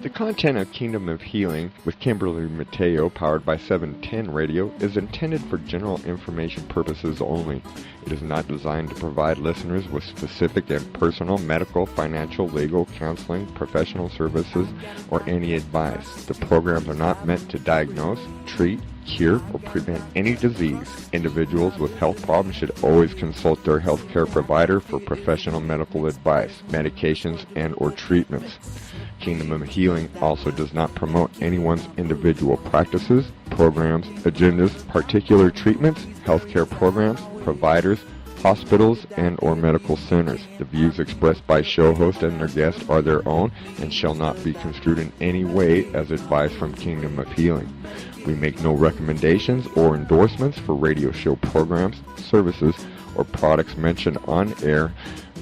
The content of Kingdom of Healing with Kimberly Mateo, powered by 710 Radio, is intended for general information purposes only. It is not designed to provide listeners with specific and personal medical, financial, legal, counseling, professional services, or any advice. The programs are not meant to diagnose, treat, cure, or prevent any disease. Individuals with health problems should always consult their healthcare provider for professional medical advice, medications, and or treatments. Kingdom of Healing also does not promote anyone's individual practices, programs, agendas, particular treatments, healthcare programs, providers, hospitals, and or medical centers. The views expressed by show host and their guests are their own and shall not be construed in any way as advice from Kingdom of Healing. We make no recommendations or endorsements for radio show programs, services, or products mentioned on air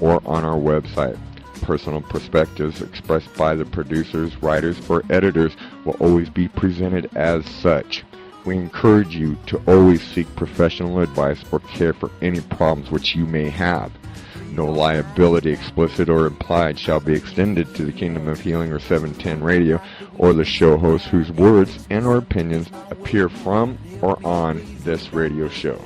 or on our website. Personal perspectives expressed by the producers, writers, or editors will always be presented as such. We encourage you to always seek professional advice or care for any problems which you may have. No liability, explicit or implied, shall be extended to the Kingdom of Healing or 710 Radio or the show hosts whose words and or opinions appear from or on this radio show.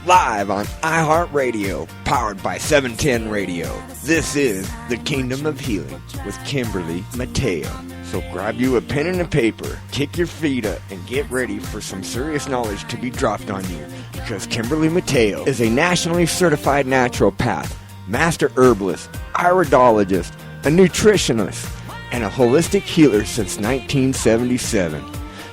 Live on iHeartRadio, powered by 710 Radio. This is the Kingdom of Healing with Kimberly Mateo. So grab you a pen and a paper, kick your feet up, and get ready for some serious knowledge to be dropped on you. Because Kimberly Mateo is a nationally certified naturopath, master herbalist, iridologist, a nutritionist, and a holistic healer since 1977.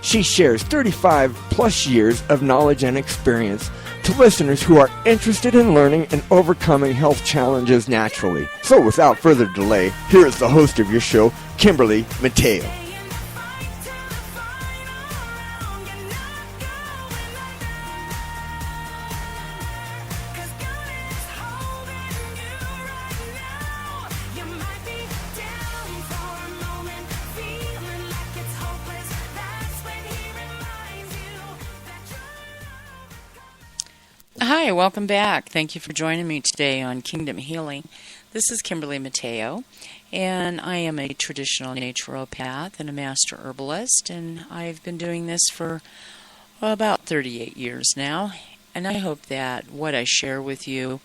She shares 35 plus years of knowledge and experience to listeners who are interested in learning and overcoming health challenges naturally. So without further delay, here is the host of your show, Kimberly Mateo. Hi, welcome back. Thank you for joining me today on Kingdom Healing. This is Kimberly Mateo, and I am a traditional naturopath and a master herbalist, and I've been doing this for about 38 years now, and I hope that what I share with you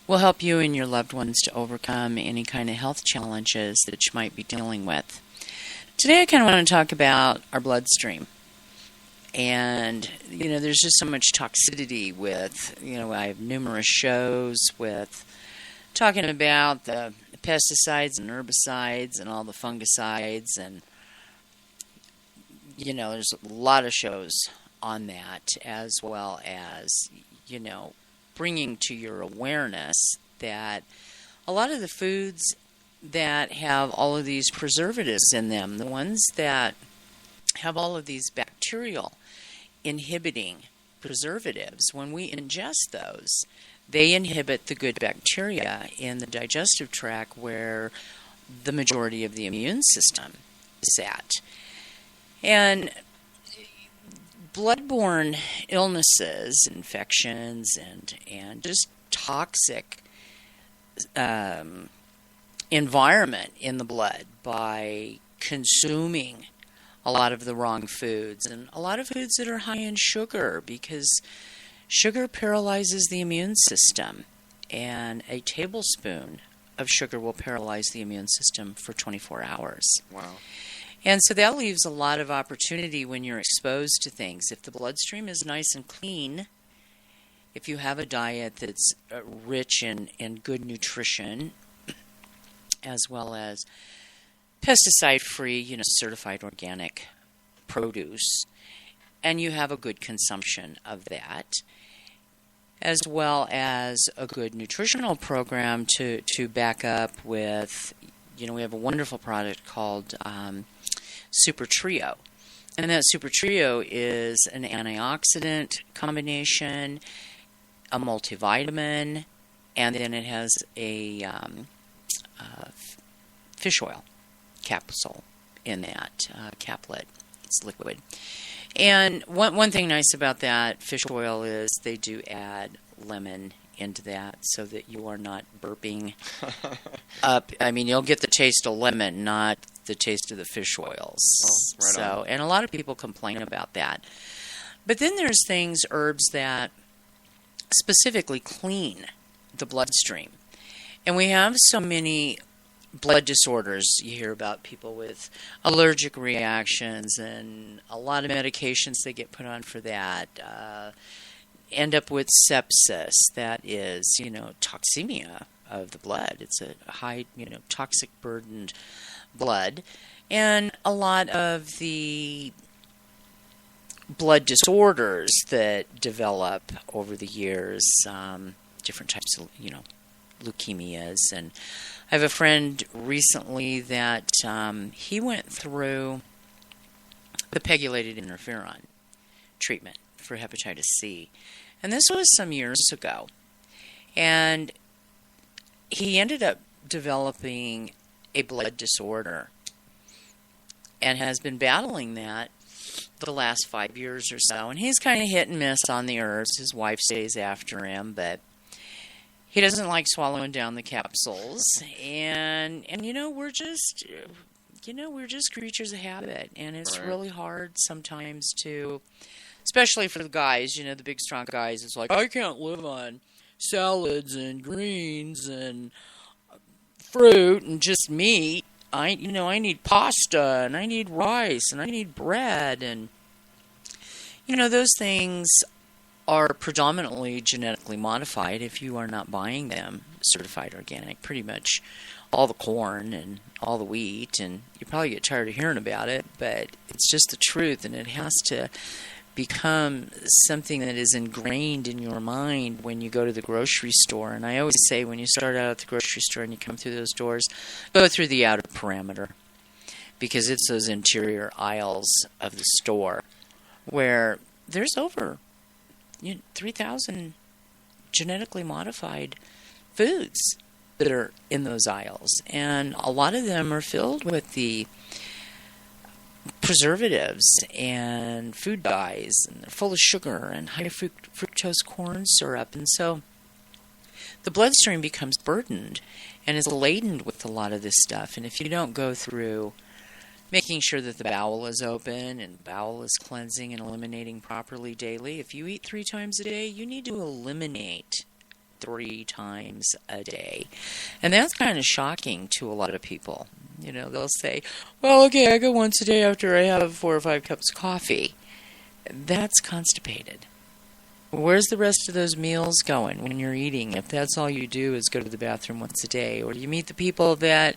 will help you and your loved ones to overcome any kind of health challenges that you might be dealing with. Today I kind of want to talk about our bloodstream. And, there's just so much toxicity with, I have numerous shows with talking about the pesticides and herbicides and all the fungicides. And, there's a lot of shows on that, as well as, bringing to your awareness that a lot of the foods that have all of these preservatives in them, the ones that have all of these bacterial inhibiting preservatives, when we ingest those, they inhibit the good bacteria in the digestive tract where the majority of the immune system is at. And bloodborne illnesses, infections, and just toxic environment in the blood by consuming a lot of the wrong foods, and a lot of foods that are high in sugar, because sugar paralyzes the immune system, and a tablespoon of sugar will paralyze the immune system for 24 hours. Wow. And so that leaves a lot of opportunity when you're exposed to things. If the bloodstream is nice and clean, if you have a diet that's rich in good nutrition, as well as pesticide-free, certified organic produce, and you have a good consumption of that, as well as a good nutritional program to back up with, we have a wonderful product called Super Trio. And that Super Trio is an antioxidant combination, a multivitamin, and then it has a fish oil capsule in that caplet. It's liquid. And one thing nice about that fish oil is they do add lemon into that so that you are not burping up. I mean, you'll get the taste of lemon, not the taste of the fish oils. Oh, right on. And a lot of people complain about that. But then there's herbs that specifically clean the bloodstream. And we have so many blood disorders. You hear about people with allergic reactions and a lot of medications they get put on for that. End up with sepsis. That is, toxemia of the blood. It's a high, toxic burdened blood. And a lot of the blood disorders that develop over the years, different types of, leukemias. And I have a friend recently that he went through the pegylated interferon treatment for hepatitis C. And this was some years ago. And he ended up developing a blood disorder and has been battling that the last 5 years or so. And he's kind of hit and miss on the herbs. His wife stays after him, but he doesn't like swallowing down the capsules. And we're just, we're just creatures of habit. And it's really hard sometimes to, especially for the guys, the big strong guys, it's like, I can't live on salads and greens and fruit and just meat. I need pasta and I need rice and I need bread. And, those things are predominantly genetically modified if you are not buying them certified organic. Pretty much all the corn and all the wheat, and you probably get tired of hearing about it, but it's just the truth, and it has to become something that is ingrained in your mind when you go to the grocery store. And I always say, when you start out at the grocery store and you come through those doors, go through the outer perimeter, because it's those interior aisles of the store where there's over 3,000 genetically modified foods that are in those aisles. And a lot of them are filled with the preservatives and food dyes, and they're full of sugar and high fructose corn syrup. And so the bloodstream becomes burdened and is laden with a lot of this stuff. And if you don't go through making sure that the bowel is open and the bowel is cleansing and eliminating properly daily, if you eat 3 times a day, you need to eliminate 3 times a day. And that's kind of shocking to a lot of people. They'll say, well, okay, I go once a day after I have 4 or 5 cups of coffee. That's constipated. Where's the rest of those meals going when you're eating, if that's all you do is go to the bathroom once a day? Or you meet the people that,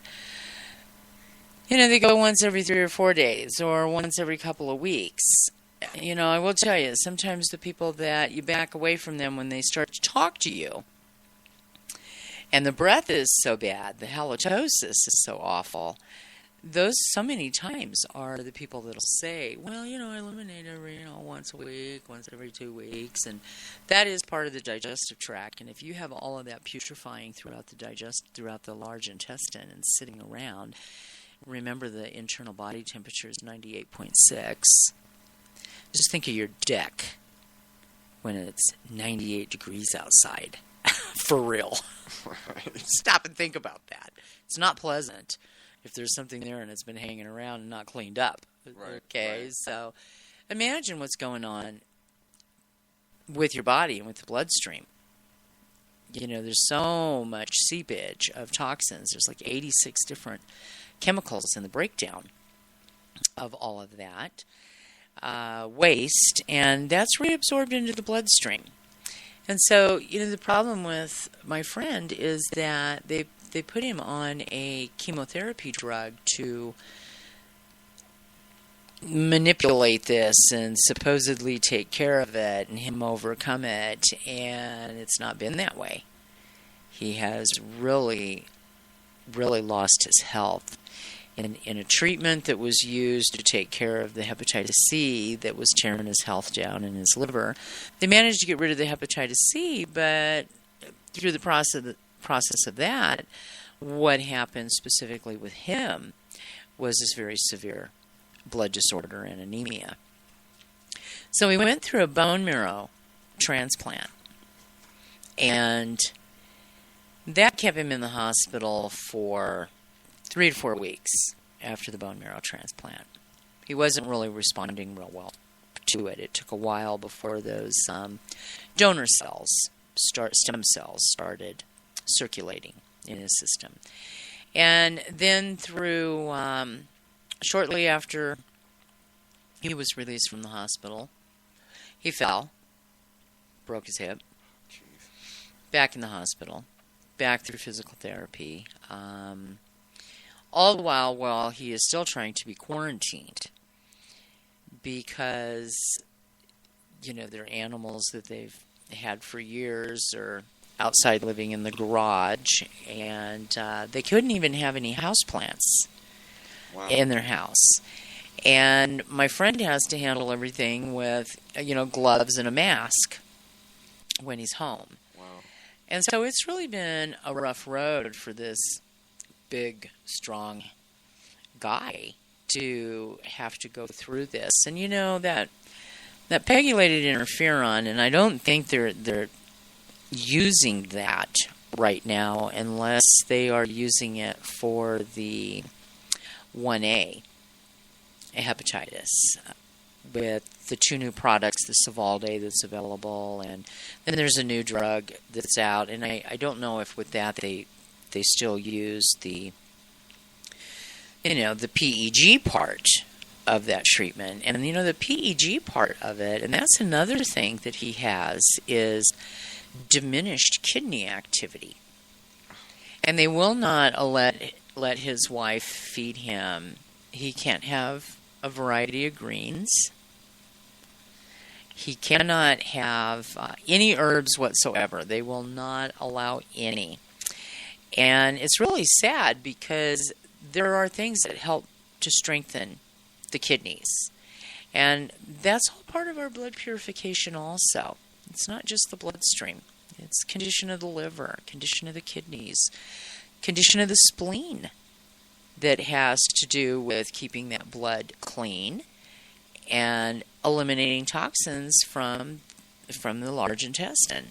they go once every 3 or 4 days or once every couple of weeks. I will tell you, sometimes the people that you back away from them when they start to talk to you, and the breath is so bad, the halitosis is so awful, those so many times are the people that'll say, well, I eliminate every, once a week, once every 2 weeks, and that is part of the digestive tract. And if you have all of that putrefying throughout the large intestine and sitting around, remember the internal body temperature is 98.6. Just think of your deck when it's 98 degrees outside. For real. Stop and think about that. It's not pleasant if there's something there and it's been hanging around and not cleaned up. Okay, so imagine what's going on with your body and with the bloodstream. There's so much seepage of toxins. There's like 86 different chemicals in the breakdown of all of that waste, and that's reabsorbed into the bloodstream. And so, the problem with my friend is that they put him on a chemotherapy drug to manipulate this and supposedly take care of it and him overcome it, and it's not been that way. He has really, really lost his health. In a treatment that was used to take care of the hepatitis C that was tearing his health down in his liver, they managed to get rid of the hepatitis C, but through the process of that, what happened specifically with him was this very severe blood disorder and anemia. So he went through a bone marrow transplant, and that kept him in the hospital for 3 to 4 weeks after the bone marrow transplant. He wasn't really responding real well to it. It took a while before those donor cells, stem cells, started circulating in his system. And then through, shortly after he was released from the hospital, he fell, broke his hip, back in the hospital, back through physical therapy, all the while he is still trying to be quarantined because, they're animals that they've had for years or outside living in the garage, and they couldn't even have any houseplants in their house. And my friend has to handle everything with, gloves and a mask when he's home. Wow. And so it's really been a rough road for this big, strong guy to have to go through this. And that pegylated interferon, and I don't think they're using that right now unless they are using it for the 1A hepatitis with the 2 new products, the Sovaldi that's available, and then there's a new drug that's out, and I don't know if with that they still use the the PEG part of that treatment. And the PEG part of it, and that's another thing that he has, is diminished kidney activity. And they will not let his wife feed him. He can't have a variety of greens. He cannot have any herbs whatsoever. They will not allow any. And it's really sad because there are things that help to strengthen the kidneys. And that's all part of our blood purification also. It's not just the bloodstream. It's condition of the liver, condition of the kidneys, condition of the spleen that has to do with keeping that blood clean and eliminating toxins from the large intestine.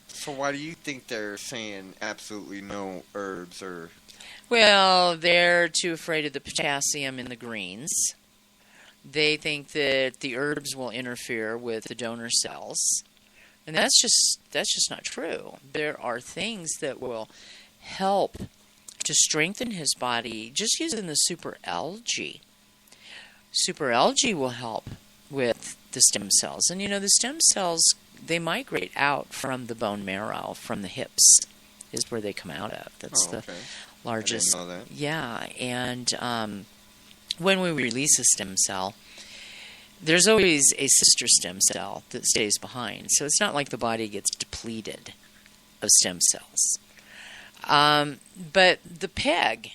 So why do you think they're saying absolutely no herbs or... Well, they're too afraid of the potassium in the greens. They think that the herbs will interfere with the donor cells. And that's just not true. There are things that will help to strengthen his body just using the super algae. Super algae will help with the stem cells. And the stem cells, they migrate out from the bone marrow, from the hips is where they come out of. That's the largest. I didn't know that. Yeah, and when we release a stem cell, there's always a sister stem cell that stays behind. So it's not like the body gets depleted of stem cells. But the PEG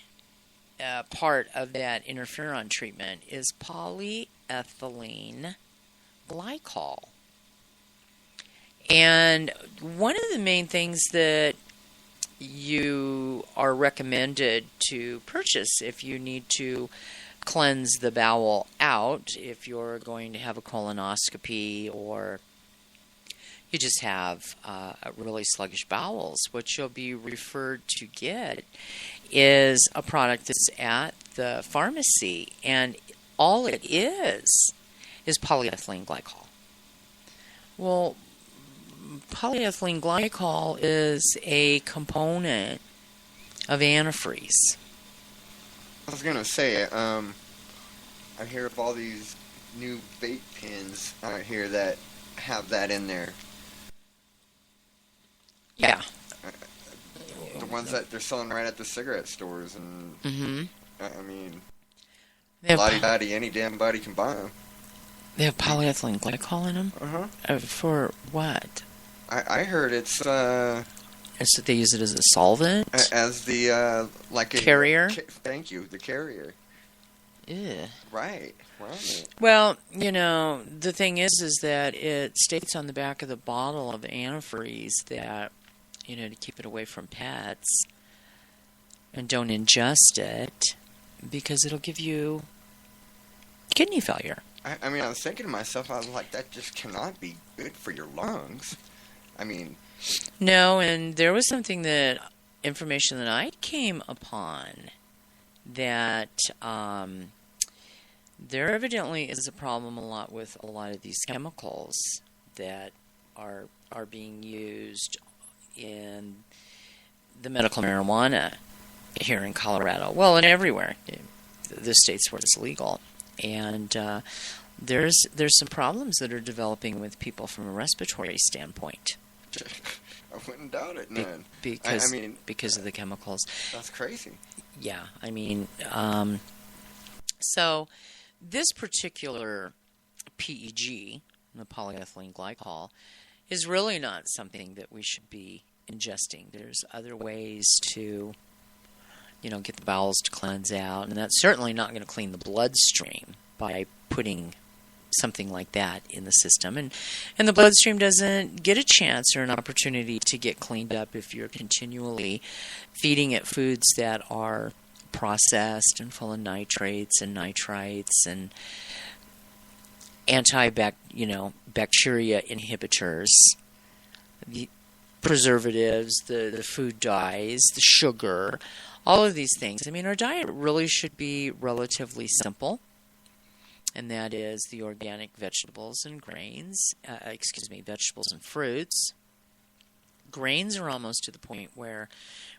part of that interferon treatment is polyethylene glycol. And one of the main things that you are recommended to purchase if you need to cleanse the bowel out, if you're going to have a colonoscopy or you just have really sluggish bowels, what you'll be referred to get is a product that's at the pharmacy, and all it is polyethylene glycol. Well, polyethylene glycol is a component of antifreeze. I was gonna say, I hear of all these new vape pens out here that have that in there. Yeah. The ones that they're selling right at the cigarette stores, and I mean, lottie-dottie, any damn body can buy them. They have polyethylene glycol in them? Uh-huh. For what? I heard it's So they use it as a solvent? as the like a carrier. Thank you, the carrier. Yeah. Right. Well, the thing is that it states on the back of the bottle of antifreeze that, to keep it away from pets and don't ingest it because it'll give you kidney failure. I mean, I was thinking to myself, I was like, that just cannot be good for your lungs. I mean, No, and there was information that I came upon that there evidently is a problem a lot with a lot of these chemicals that are being used in the medical marijuana here in Colorado. Well, and everywhere, the states where it's legal. And there's some problems that are developing with people from a respiratory standpoint. I wouldn't doubt it, man. Because of the chemicals. That's crazy. Yeah, I mean, so this particular PEG, the polyethylene glycol, is really not something that we should be ingesting. There's other ways to, get the bowels to cleanse out, and that's certainly not going to clean the bloodstream by putting something like that in the system. And the bloodstream doesn't get a chance or an opportunity to get cleaned up if you're continually feeding it foods that are processed and full of nitrates and nitrites and bacteria inhibitors, the preservatives, the food dyes, the sugar, all of these things. I mean, our diet really should be relatively simple, and that is the organic vegetables and grains, vegetables and fruits. Grains are almost to the point where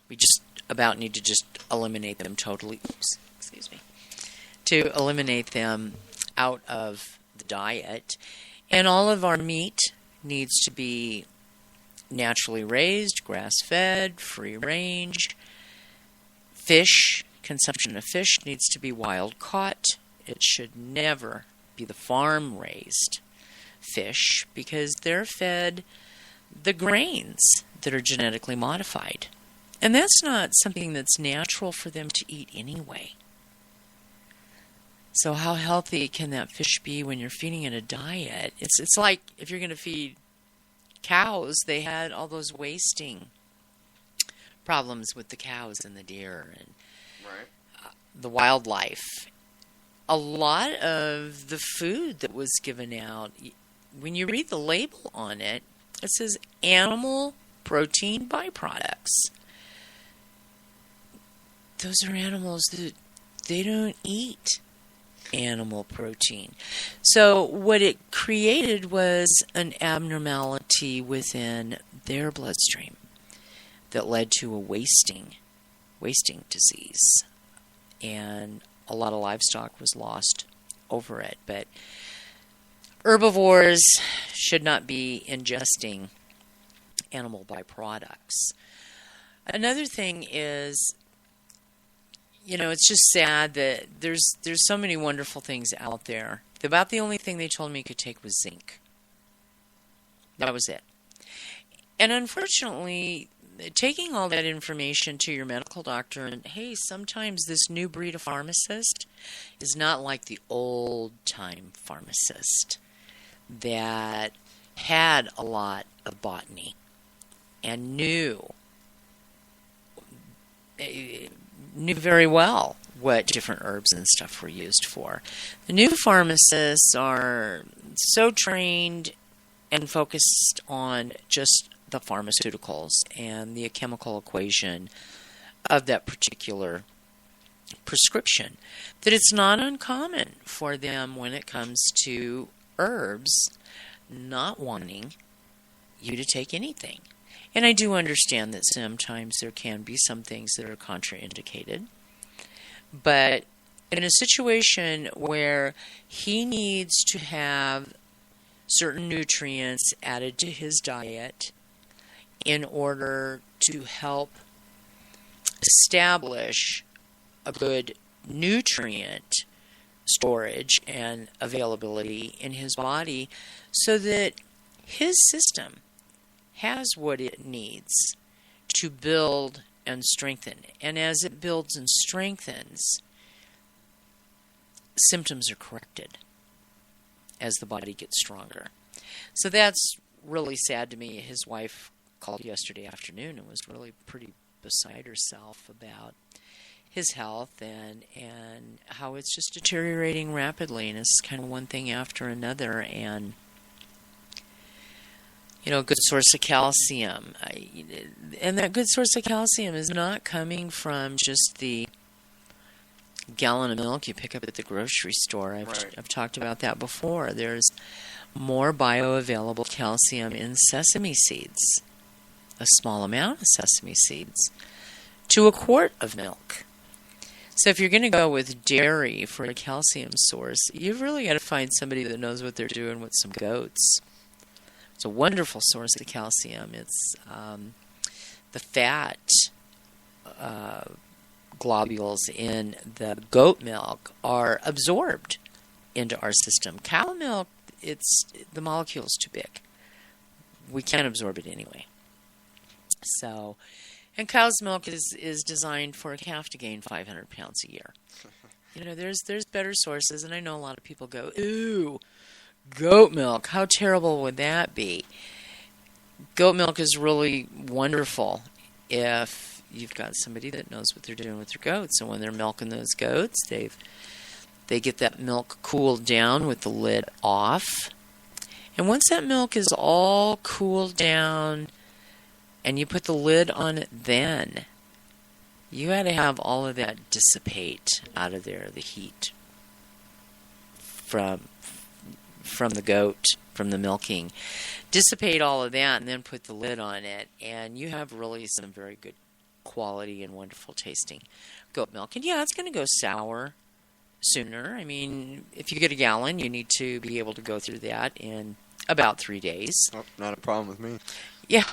we just about need to just eliminate them totally. To eliminate them out of the diet. And all of our meat needs to be naturally raised, grass-fed, free-range. Consumption of fish needs to be wild-caught. It should never be the farm-raised fish because they're fed the grains that are genetically modified. And that's not something that's natural for them to eat anyway. So how healthy can that fish be when you're feeding it a diet? It's like if you're going to feed cows, they had all those wasting problems with the cows and the deer and the wildlife. A lot of the food that was given out, when you read the label on it, it says animal protein byproducts. Those are animals that they don't eat animal protein. So what it created was an abnormality within their bloodstream that led to a wasting disease. And a lot of livestock was lost over it. But herbivores should not be ingesting animal byproducts. Another thing is, it's just sad that there's so many wonderful things out there. About the only thing they told me could take was zinc. That was it. And unfortunately, taking all that information to your medical doctor and, hey, sometimes this new breed of pharmacist is not like the old-time pharmacist that had a lot of botany and knew very well what different herbs and stuff were used for. The new pharmacists are so trained and focused on just the pharmaceuticals and the chemical equation of that particular prescription that it's not uncommon for them when it comes to herbs not wanting you to take anything. And I do understand that sometimes there can be some things that are contraindicated. But in a situation where he needs to have certain nutrients added to his diet in order to help establish a good nutrient storage and availability in his body so that his system has what it needs to build and strengthen. And as it builds and strengthens, symptoms are corrected as the body gets stronger. So that's really sad to me. His wife called yesterday afternoon and was really pretty beside herself about his health and how it's just deteriorating rapidly, and it's kind of one thing after another. And a good source of calcium, and that good source of calcium is not coming from just the gallon of milk you pick up at the grocery store. I've talked about that before. There's more bioavailable calcium in sesame seeds, a small amount of sesame seeds, to a quart of milk. So if you're going to go with dairy for a calcium source, you've really got to find somebody that knows what they're doing with some goats. It's a wonderful source of calcium. It's the fat globules in the goat milk are absorbed into our system. Cow milk, the molecule's too big. We can't absorb it anyway. So, and cow's milk is designed for a calf to gain 500 pounds a year. There's better sources, and I know a lot of people go, ooh, goat milk, how terrible would that be? Goat milk is really wonderful if you've got somebody that knows what they're doing with their goats. And when they're milking those goats, they get that milk cooled down with the lid off. And once that milk is all cooled down and you put the lid on it, then you got to have all of that dissipate out of there, the heat from the goat, from the milking. Dissipate all of that and then put the lid on it, and you have really some very good quality and wonderful tasting goat milk. And yeah, it's going to go sour sooner. I mean, if you get a gallon, you need to be able to go through that in about 3 days. Oh, not a problem with me. Yeah,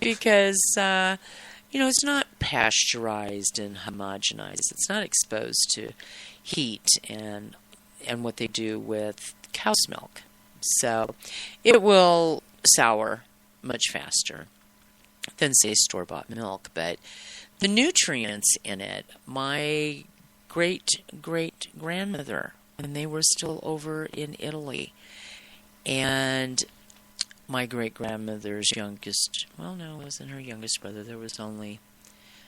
because it's not pasteurized and homogenized. It's not exposed to heat and what they do with cow's milk. So it will sour much faster than, say, store-bought milk. But the nutrients in it, my great-great-grandmother, when they were still over in Italy, and my great-grandmother's youngest, well, no, it wasn't her youngest brother. There was only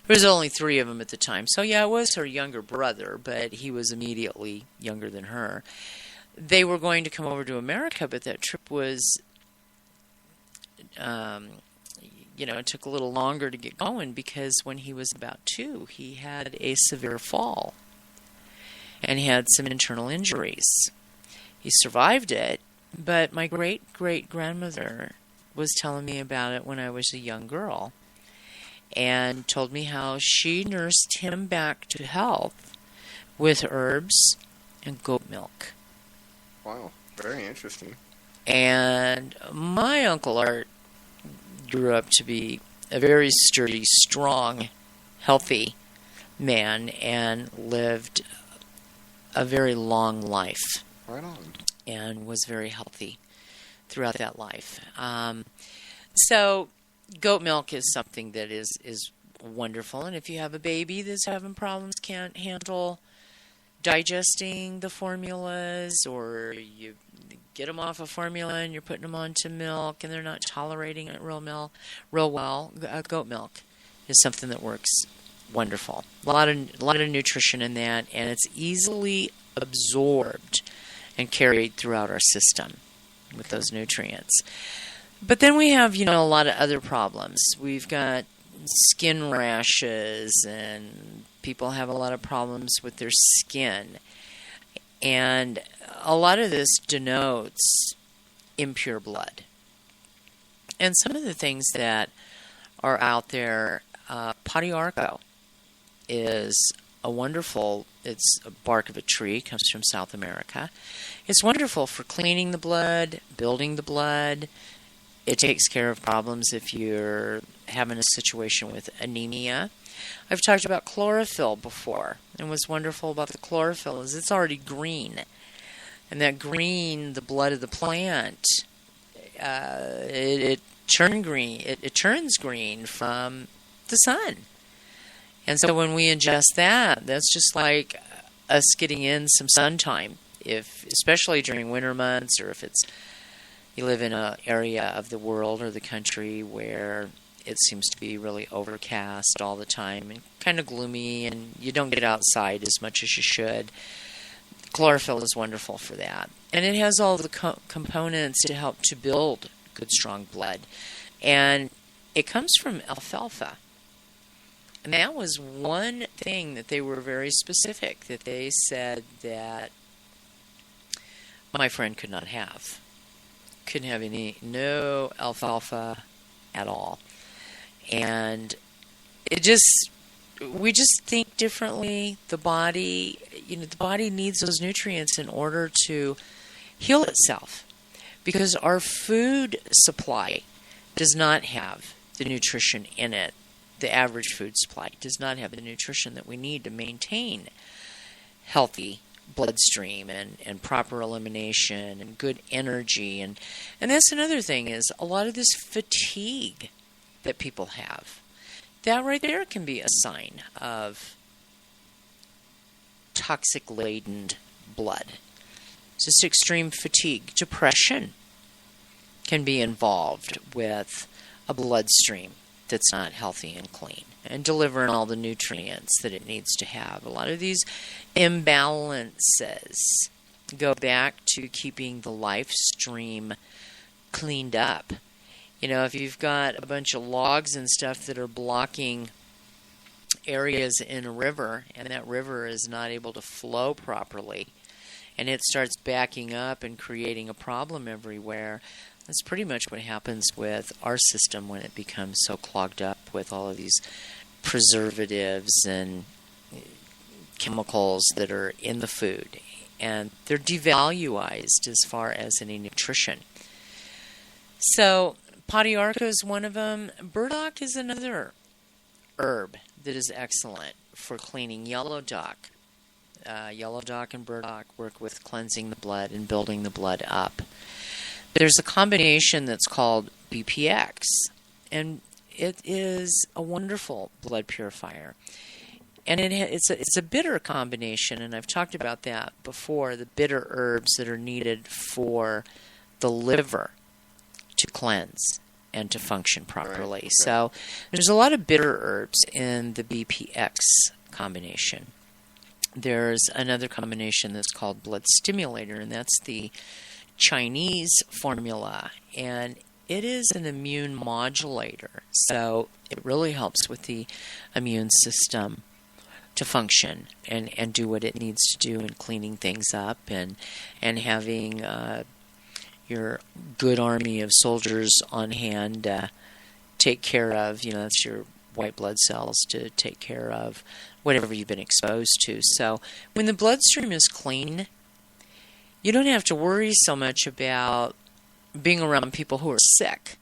3 of them at the time. So, yeah, it was her younger brother, but he was immediately younger than her. They were going to come over to America, but that trip was, it took a little longer to get going because when he was about 2, he had a severe fall and had some internal injuries. He survived it, but my great-great-grandmother was telling me about it when I was a young girl and told me how she nursed him back to health with herbs and goat milk. Wow, very interesting. And my Uncle Art grew up to be a very sturdy, strong, healthy man and lived a very long life. Right on. And was very healthy throughout that life. So goat milk is something that is wonderful. And if you have a baby that's having problems, can't handle digesting the formulas, or you get them off of formula and you're putting them onto milk and they're not tolerating it real well, goat milk is something that works wonderful. A lot of nutrition in that, and it's easily absorbed and carried throughout our system with those nutrients. But then we have, a lot of other problems. We've got skin rashes, and people have a lot of problems with their skin. And a lot of this denotes impure blood. And some of the things that are out there, Podiarco is it's a bark of a tree, comes from South America. It's wonderful for cleaning the blood, building the blood. It takes care of problems if you're having a situation with anemia. I've talked about chlorophyll before, and what's wonderful about the chlorophyll is it's already green. And that green, the blood of the plant, it turns green from the sun. And so when we ingest that, that's just like us getting in some sun time, especially during winter months, or if you live in an area of the world or the country where it seems to be really overcast all the time and kind of gloomy, and you don't get outside as much as you should. Chlorophyll is wonderful for that. And it has all the components to help to build good, strong blood. And it comes from alfalfa. And that was one thing that they were very specific, that they said that my friend could not have. Couldn't have no alfalfa at all. And we just think differently. The body needs those nutrients in order to heal itself, because our food supply does not have the nutrition in it. The average food supply does not have the nutrition that we need to maintain healthy bloodstream and proper elimination and good energy. And that's another thing, is a lot of this fatigue that people have. That right there can be a sign of toxic-laden blood. It's just extreme fatigue. Depression can be involved with a bloodstream that's not healthy and clean and delivering all the nutrients that it needs to have. A lot of these imbalances go back to keeping the life stream cleaned up. If you've got a bunch of logs and stuff that are blocking areas in a river, and that river is not able to flow properly, and it starts backing up and creating a problem everywhere, that's pretty much what happens with our system when it becomes so clogged up with all of these preservatives and chemicals that are in the food. And they're devaluized as far as any nutrition. So Podiarca is one of them. Burdock is another herb that is excellent for cleaning. Yellow dock. Yellow dock and burdock work with cleansing the blood and building the blood up. There's a combination that's called BPX, and it is a wonderful blood purifier. And it's a bitter combination, and I've talked about that before, the bitter herbs that are needed for the liver to cleanse and to function properly. Right. So there's a lot of bitter herbs in the BPX combination. There's another combination that's called blood stimulator, and that's the Chinese formula, and it is an immune modulator. So it really helps with the immune system to function and do what it needs to do in cleaning things up and having your good army of soldiers on hand take care of, that's your white blood cells to take care of whatever you've been exposed to. So when the bloodstream is clean, you don't have to worry so much about being around people who are sick.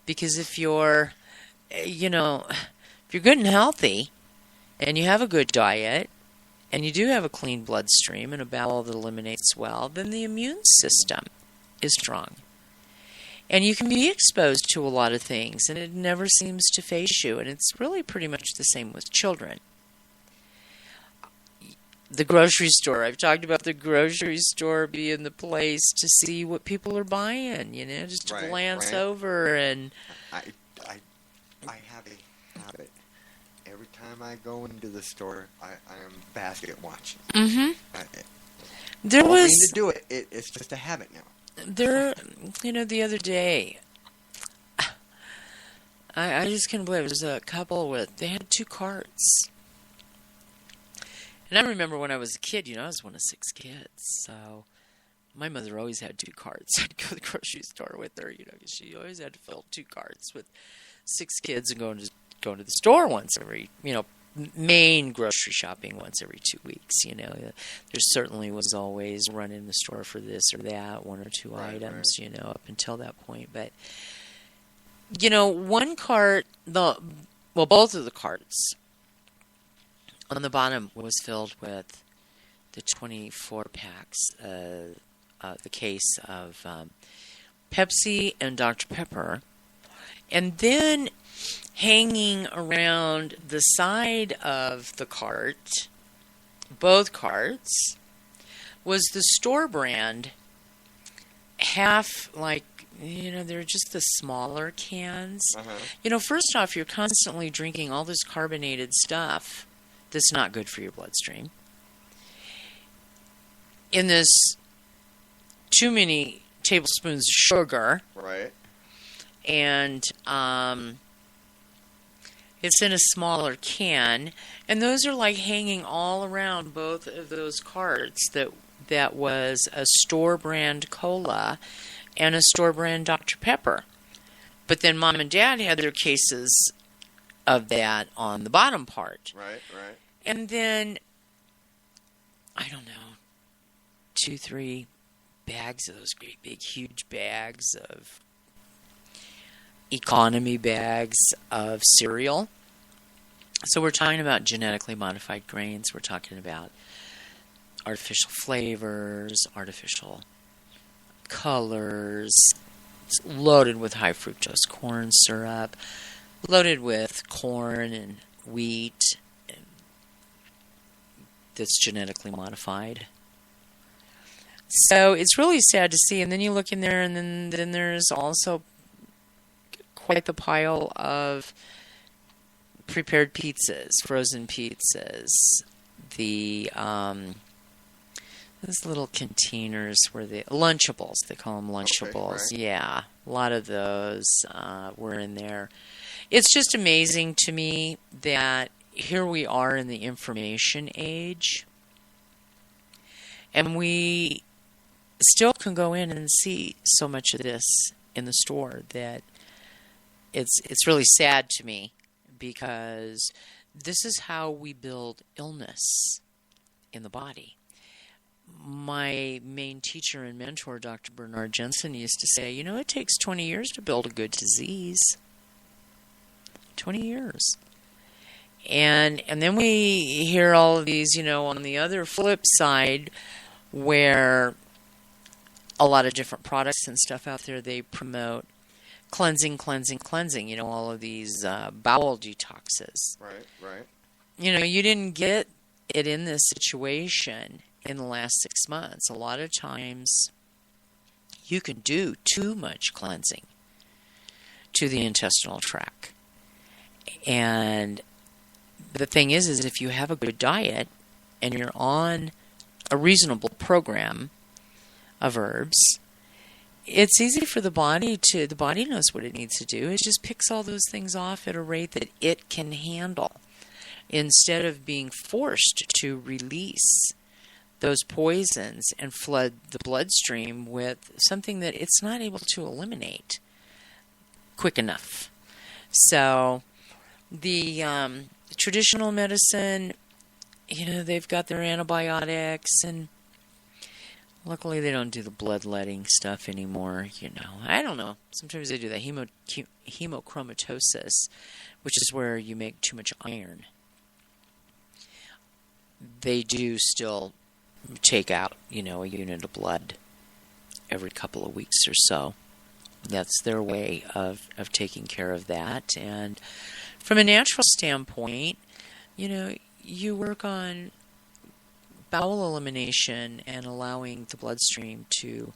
Because if you're good and healthy, and you have a good diet, and you do have a clean bloodstream and a bowel that eliminates well, then the immune system is strong. And you can be exposed to a lot of things, and it never seems to faze you. And it's really pretty much the same with children. The grocery store. I've talked about the grocery store being the place to see what people are buying, just to glance over. And I have a habit. Every time I go into the store, I am basket watching. Mm-hmm. I don't mean to do it. It's just a habit now. The other day, I just couldn't believe it. There was a couple they had 2 carts. And I remember when I was a kid, I was one of 6 kids, so my mother always had 2 carts. I'd go to the grocery store with her, because she always had to fill 2 carts with 6 kids and going to the store once every, main grocery shopping once every 2 weeks. There certainly was always run in the store for this or that, 1 or 2 items, up until that point. But, one cart, both of the carts on the bottom was filled with the 24 packs, the case of Pepsi and Dr. Pepper. And then hanging around the side of the cart, both carts, was the store brand, half like they're just the smaller cans. Uh-huh. First off, you're constantly drinking all this carbonated stuff that's not good for your bloodstream. In this, too many tablespoons of sugar. Right. And it's in a smaller can. And those are like hanging all around both of those carts. That was a store brand cola and a store brand Dr. Pepper. But then Mom and Dad had their cases of that on the bottom part. Right. And then, I don't know, 2-3 bags of those great big huge bags of economy bags of cereal. So we're talking about genetically modified grains. We're talking about artificial flavors, artificial colors. It's loaded with high fructose corn syrup, loaded with corn and wheat that's genetically modified. So it's really sad to see. And then you look in there, and then there's also quite the pile of prepared pizzas, frozen pizzas, the those little containers where the Lunchables, they call them Lunchables. Okay, right. Yeah, a lot of those were in there. It's just amazing to me that here we are in the information age, and we still can go in and see so much of this in the store that it's really sad to me, because this is how we build illness in the body. My main teacher and mentor, Dr. Bernard Jensen, used to say, it takes 20 years to build a good disease. 20 years. And then we hear all of these, on the other flip side, where a lot of different products and stuff out there, they promote cleansing, all of these bowel detoxes. Right. You didn't get it in this situation in the last 6 months. A lot of times you can do too much cleansing to the intestinal tract. And the thing is if you have a good diet and you're on a reasonable program of herbs, it's easy for the body knows what it needs to do. It just picks all those things off at a rate that it can handle, instead of being forced to release those poisons and flood the bloodstream with something that it's not able to eliminate quick enough. So the traditional medicine, they've got their antibiotics, and luckily they don't do the bloodletting stuff anymore. I don't know. Sometimes they do that hemochromatosis, which is where you make too much iron. They do still take out, a unit of blood every couple of weeks or so. That's their way of taking care of that. And from a natural standpoint, you work on bowel elimination and allowing the bloodstream to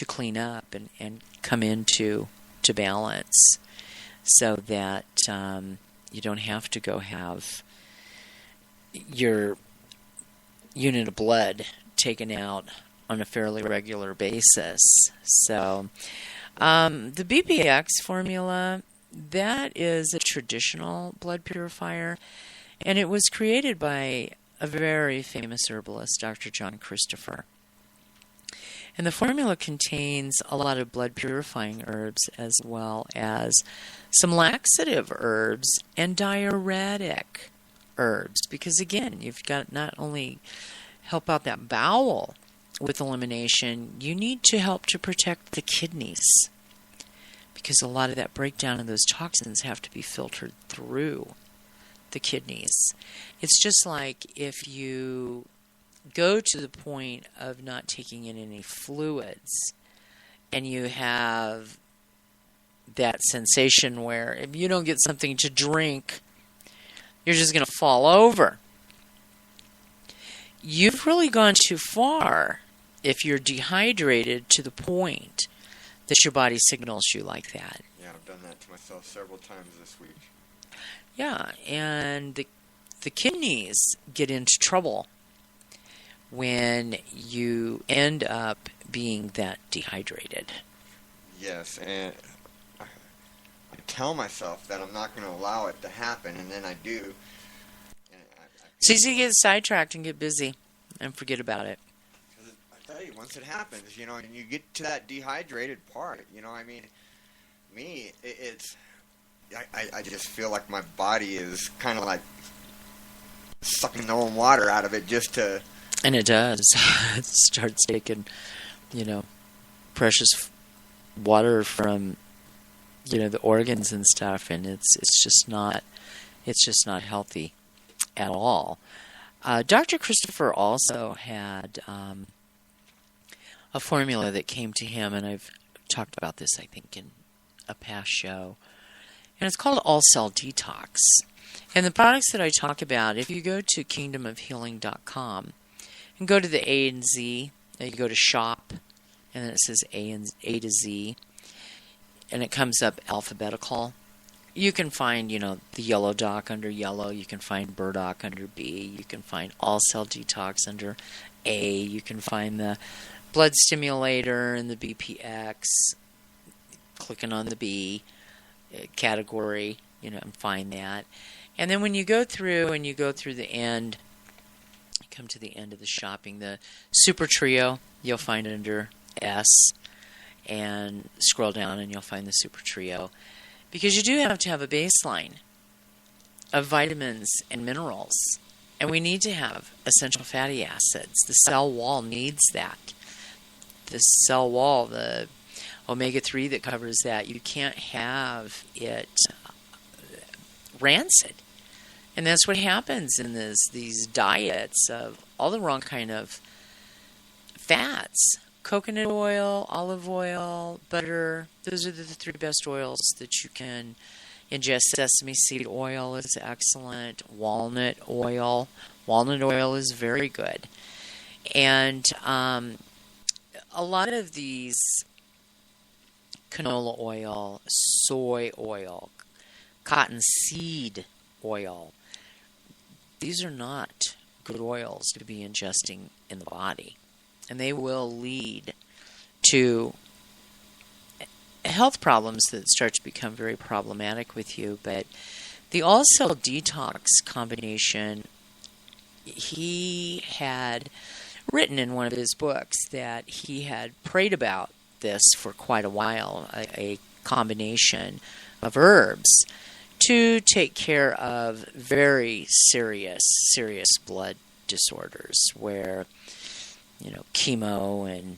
clean up and come into balance, so that you don't have to go have your unit of blood taken out on a fairly regular basis. So the BPX formula, that is a traditional blood purifier, and it was created by a very famous herbalist, Dr. John Christopher. And the formula contains a lot of blood purifying herbs, as well as some laxative herbs and diuretic herbs, because again, you've got not only help out that bowel with elimination, you need to help to protect the kidneys, because a lot of that breakdown of those toxins have to be filtered through the kidneys. It's just like if you go to the point of not taking in any fluids, and you have that sensation where if you don't get something to drink, you're just going to fall over. You've really gone too far if you're dehydrated to the point that your body signals you like that. Yeah, I've done that to myself several times this week. Yeah, and the kidneys get into trouble when you end up being that dehydrated. Yes, and I tell myself that I'm not going to allow it to happen, and then I do. And It's easy to get sidetracked and get busy and forget about it. I tell you, once it happens, and you get to that dehydrated part, me, I just feel like my body is kind of like sucking their own water out of it just to... And it does. It starts taking, precious water from, the organs and stuff, and it's just not healthy at all. Dr. Christopher also had a formula that came to him, and I've talked about this, I think, in a past show, and it's called All Cell Detox. And the products that I talk about, if you go to kingdomofhealing.com and go to the A and Z, you go to shop, and then it says A to Z, and it comes up alphabetical. You can find, the Yellow Doc under yellow. You can find Burdock under B. You can find All Cell Detox under A. You can find the blood stimulator and the BPX. Clicking on the B category, and find that. And then when you go through the end, you come to the end of the shopping, the Super Trio, you'll find it under S, and scroll down and you'll find the Super Trio. Because you do have to have a baseline of vitamins and minerals. And we need to have essential fatty acids. The cell wall needs that. The cell wall, the omega-3 that covers that, you can't have it rancid. And that's what happens in these diets of all the wrong kind of fats. Coconut oil, olive oil, butter, those are the three best oils that you can ingest. Sesame seed oil is excellent. Walnut oil is very good. And a lot of these canola oil, soy oil, cottonseed oil, these are not good oils to be ingesting in the body. And they will lead to health problems that start to become very problematic with you. But the All Cell Detox combination, he had written in one of his books that he had prayed about this for quite a while, a combination of herbs to take care of very serious blood disorders where, chemo and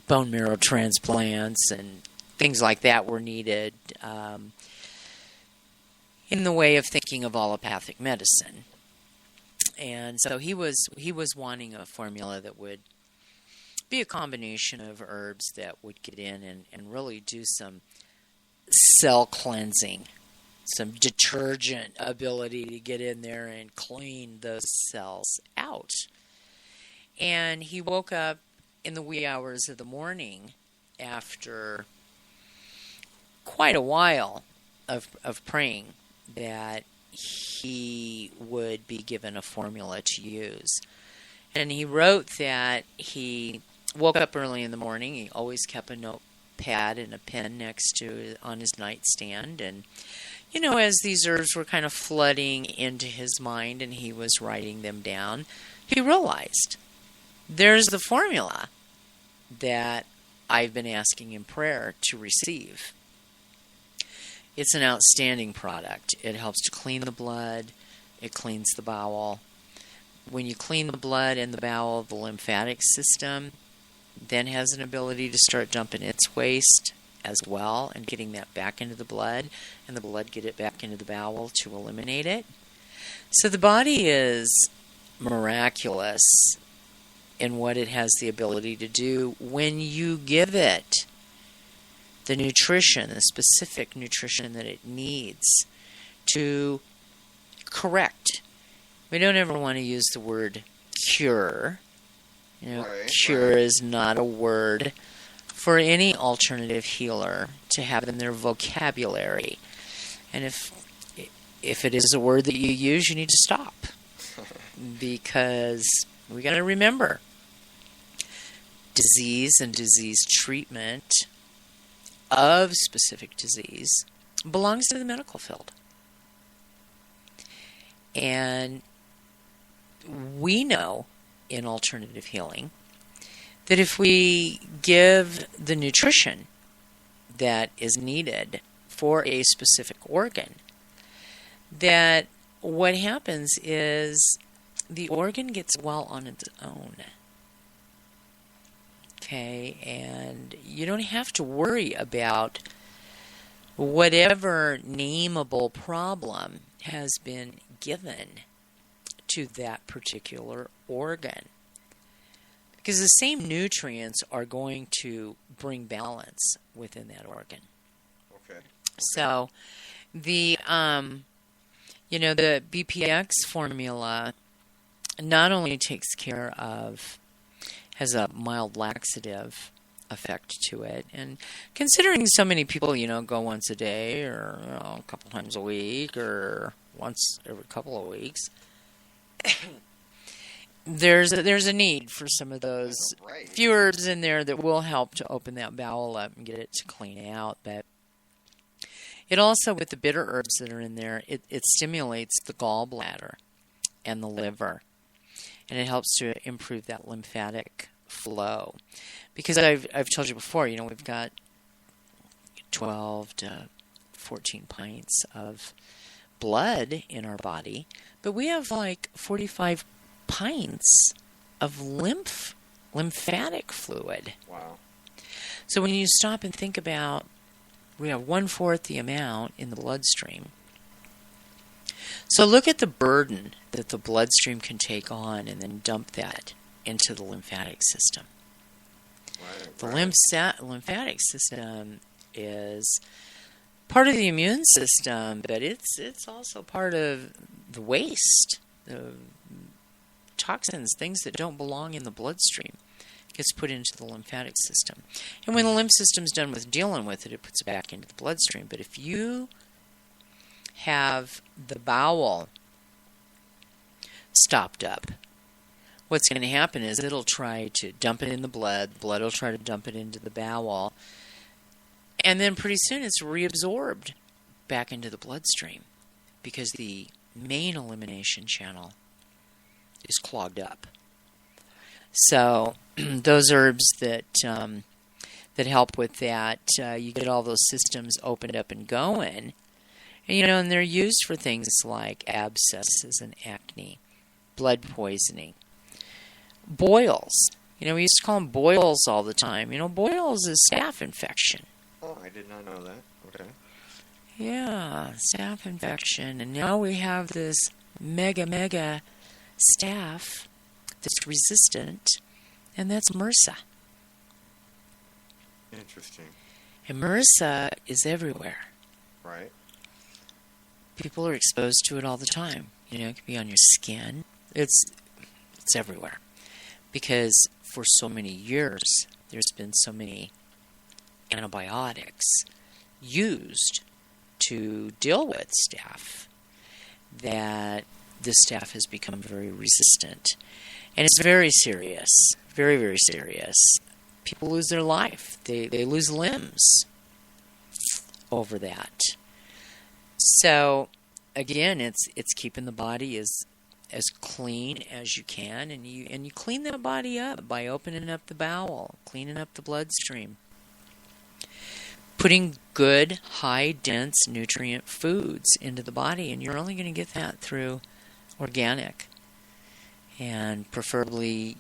bone marrow transplants and things like that were needed in the way of thinking of allopathic medicine. And so he was wanting a formula that would be a combination of herbs that would get in and really do some cell cleansing, some detergent ability to get in there and clean those cells out. And he woke up in the wee hours of the morning after quite a while of praying that he would be given a formula to use. And he wrote that he woke up early in the morning. He always kept a notepad and a pen next to on his nightstand. And, as these herbs were kind of flooding into his mind and he was writing them down, he realized there's the formula that I've been asking in prayer to receive. It's an outstanding product. It helps to clean the blood. It cleans the bowel. When you clean the blood and the bowel, the lymphatic system then has an ability to start dumping its waste as well and getting that back into the blood, and the blood get it back into the bowel to eliminate it. So the body is miraculous in what it has the ability to do when you give it the nutrition, the specific nutrition that it needs to correct. We don't ever want to use the word cure. Cure is not a word for any alternative healer to have in their vocabulary. And if it is a word that you use, you need to stop. Because we got to remember, disease and disease treatment of specific disease belongs to the medical field. And we know in alternative healing that if we give the nutrition that is needed for a specific organ, that what happens is the organ gets well on its own. Okay, and you don't have to worry about whatever nameable problem has been given to that particular organ. Because the same nutrients are going to bring balance within that organ. Okay. So the the BPX formula not only takes care of, has a mild laxative effect to it, and considering so many people, go once a day or a couple times a week or once every couple of weeks, there's a need for some of those few herbs in there that will help to open that bowel up and get it to clean out. But it also, with the bitter herbs that are in there, it stimulates the gallbladder and the liver, and it helps to improve that lymphatic flow. Because I've told you before, we've got 12 to 14 pints of blood in our body, but we have like 45 pints of lymphatic fluid. Wow. So when you stop and think about, we have 1/4 the amount in the bloodstream. So look at the burden that the bloodstream can take on and then dump that into the lymphatic system. The lymphatic system is part of the immune system, but it's also part of the waste, the toxins, things that don't belong in the bloodstream, gets put into the lymphatic system. And when the lymph system's done with dealing with it, it puts it back into the bloodstream. But if you have the bowel stopped up, what's going to happen is it'll try to dump it in the blood will try to dump it into the bowel, and then pretty soon it's reabsorbed back into the bloodstream because the main elimination channel is clogged up. So those herbs that help with that, you get all those systems opened up and going, and they're used for things like abscesses and acne, blood poisoning, boils. We used to call them boils all the time. Boils is staph infection. Oh, I did not know that. Okay. Yeah, staph infection. And now we have this mega staph that's resistant, and that's MRSA. Interesting. And MRSA is everywhere. Right. People are exposed to it all the time. It can be on your skin. It's everywhere. Because for so many years, there's been so many antibiotics used to deal with staph that this staph has become very resistant. And it's very serious, very, very serious. People lose their life. They lose limbs over that. So, again, it's keeping the body as clean as you can, and you clean that body up by opening up the bowel, cleaning up the bloodstream, putting good, high, dense nutrient foods into the body, and you're only going to get that through organic. And preferably,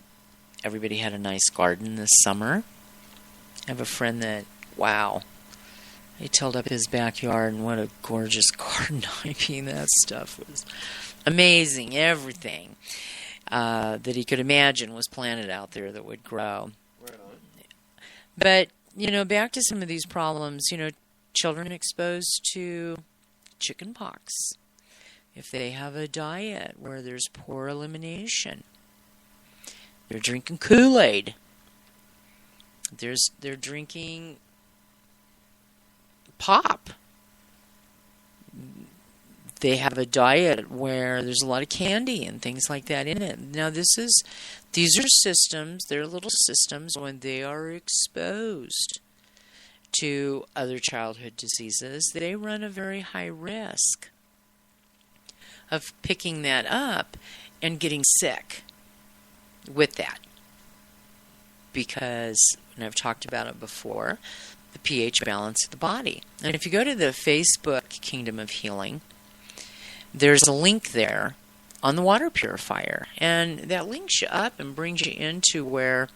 everybody had a nice garden this summer. I have a friend that, wow, he tilled up his backyard, and what a gorgeous garden. I mean, that stuff was amazing. Everything that he could imagine was planted out there that would grow. Right on. But, back to some of these problems, children exposed to chicken pox. If they have a diet where there's poor elimination, they're drinking Kool-Aid, They're drinking pop. They have a diet where there's a lot of candy and things like that in it. Now these are systems, they're little systems when they are exposed to other childhood diseases, they run a very high risk of picking that up and getting sick with that. Because, and I've talked about it before, the pH balance of the body. And if you go to the Facebook Kingdom of Healing, there's a link there on the water purifier. And that links you up and brings you into where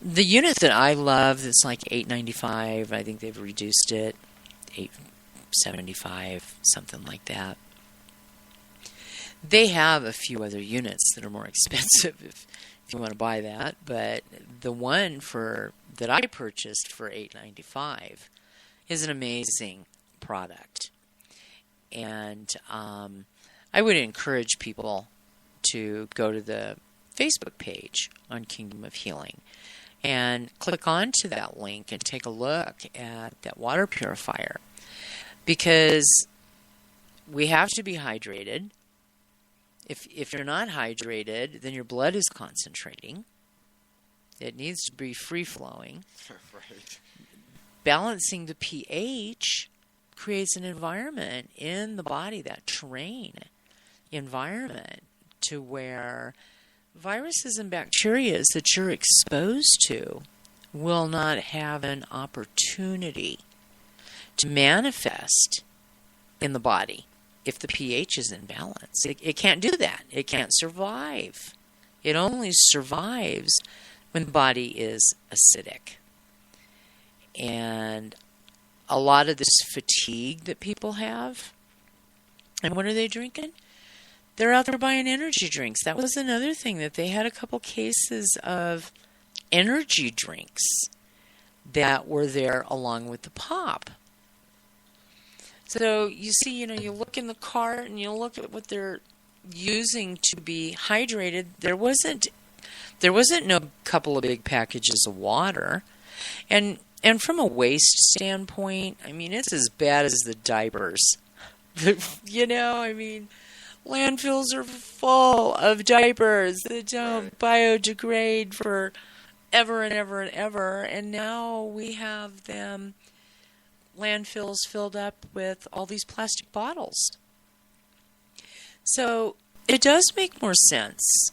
the unit that I love, that's like $8.95, I think they've reduced it, $8.75, something like that. They have a few other units that are more expensive if you want to buy that, but the one that I purchased for $8.95 is an amazing product. And I would encourage people to go to the Facebook page on Kingdom of Healing and click onto that link and take a look at that water purifier, because we have to be hydrated. If you're not hydrated, then your blood is concentrating. It needs to be free-flowing. Right. Balancing the pH creates an environment in the body, that terrain environment, to where viruses and bacteria that you're exposed to will not have an opportunity to manifest in the body if the pH is in balance. It can't do that. It can't survive. It only survives when the body is acidic. And a lot of this fatigue that people have, and what are they drinking? They're out there buying energy drinks. That was another thing, that they had a couple cases of energy drinks that were there along with the pop. So you see, you look in the cart and you look at what they're using to be hydrated. There wasn't no couple of big packages of water. And from a waste standpoint, I mean, it's as bad as the diapers. Landfills are full of diapers that don't biodegrade for ever and ever and ever. And now we have them, landfills filled up with all these plastic bottles. So it does make more sense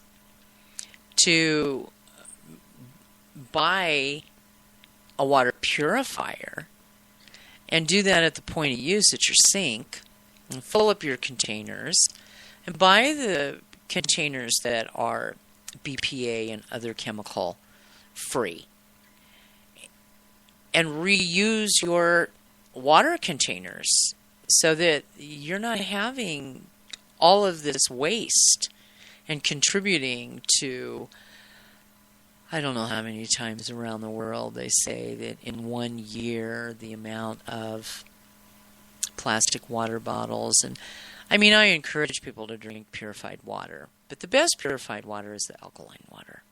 to buy a water purifier and do that at the point of use at your sink, and fill up your containers, and buy the containers that are BPA and other chemical free, and reuse your water containers so that you're not having all of this waste and contributing to, I don't know how many times around the world they say that in 1 year the amount of plastic water bottles. And I encourage people to drink purified water, but the best purified water is the alkaline water.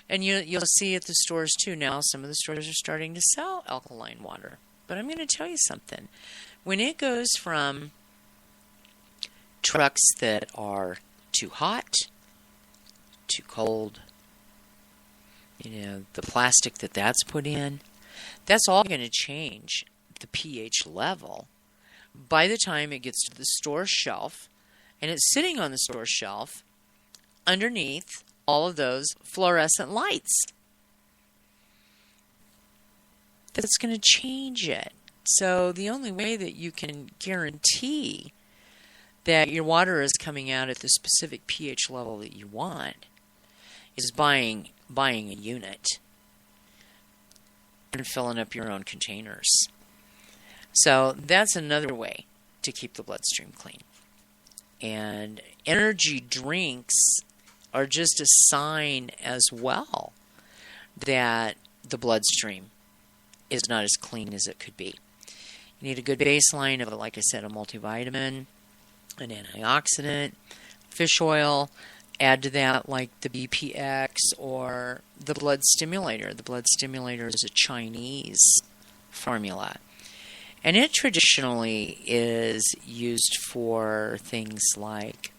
And you'll see at the stores too now, some of the stores are starting to sell alkaline water. But I'm going to tell you something. When it goes from trucks that are too hot, too cold, the plastic that's put in, that's all going to change the pH level by the time it gets to the store shelf, and it's sitting on the store shelf underneath all of those fluorescent lights. That's going to change it. So the only way that you can guarantee that your water is coming out at the specific pH level that you want is buying a unit and filling up your own containers. So that's another way to keep the bloodstream clean. And energy drinks are just a sign as well that the bloodstream is not as clean as it could be. You need a good baseline of, like I said, a multivitamin, an antioxidant, fish oil, Add to that like the BPX or the blood stimulator. The blood stimulator is a Chinese formula. And it traditionally is used for things like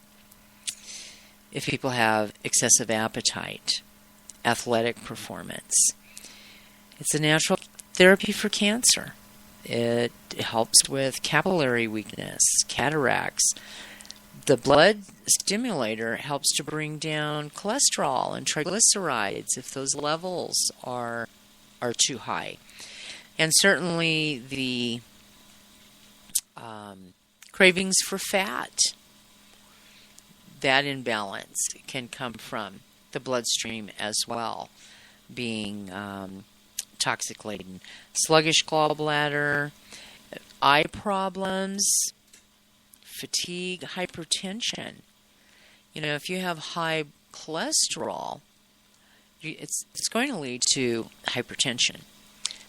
if people have excessive appetite, athletic performance. It's a natural therapy for cancer. It helps with capillary weakness, cataracts. The blood stimulator helps to bring down cholesterol and triglycerides if those levels are too high. And certainly the cravings for fat, that imbalance can come from the bloodstream as well, being toxic laden. Sluggish gallbladder, eye problems, fatigue, hypertension. If you have high cholesterol, it's going to lead to hypertension.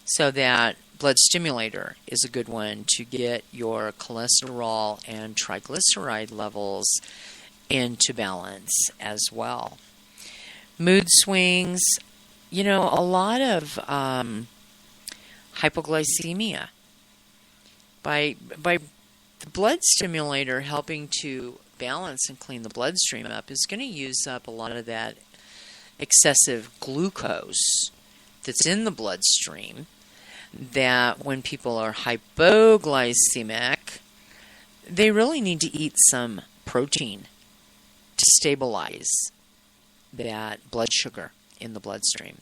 So that blood stimulator is a good one to get your cholesterol and triglyceride levels into balance as well. Mood swings, a lot of hypoglycemia. By the blood stimulator helping to balance and clean the bloodstream up is going to use up a lot of that excessive glucose that's in the bloodstream, that when people are hypoglycemic, they really need to eat some protein to stabilize that blood sugar in the bloodstream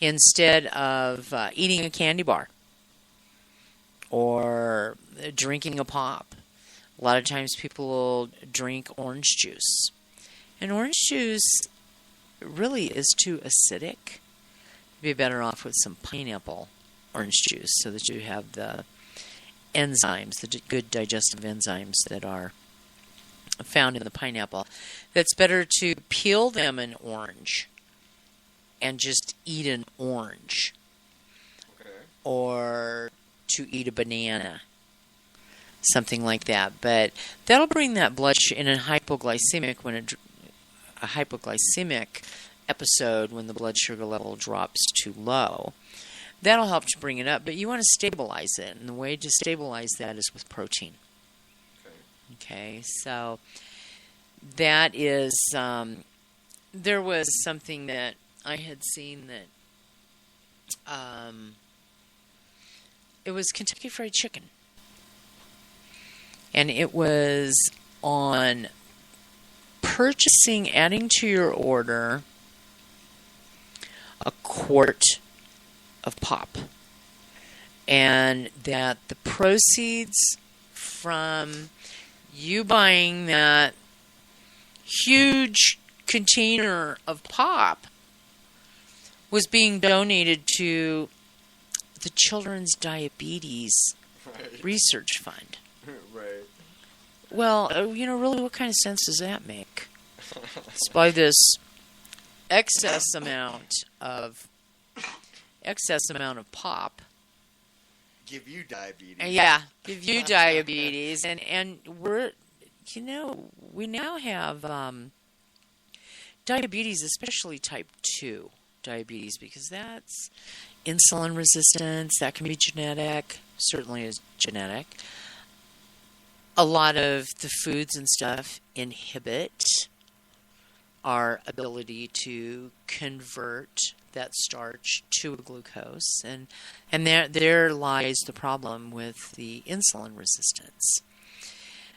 instead of eating a candy bar or drinking a pop. A lot of times people will drink orange juice. And orange juice really is too acidic. You'd be better off with some pineapple orange juice so that you have the enzymes, the good digestive enzymes that are found in the pineapple. That's better to peel them an orange and just eat an orange. Okay. Or to eat a banana. Something like that. But that'll bring that blood sugar in a hypoglycemic episode when the blood sugar level drops too low. That'll help to bring it up, but you want to stabilize it, and the way to stabilize that is with protein. Okay, so that is, there was something that I had seen that, it was Kentucky Fried Chicken. And it was on adding to your order a quart of pop. And that the proceeds from you buying that huge container of pop was being donated to the Children's Diabetes Research Fund. Right. Well, really, what kind of sense does that make? It's by this excess amount of pop. Give you diabetes. Yeah, give you diabetes, and we're, we now have diabetes, especially type 2 diabetes, because that's insulin resistance. That can be genetic. Certainly is genetic. A lot of the foods and stuff inhibit our ability to convert that starch to a glucose, and there lies the problem with the insulin resistance.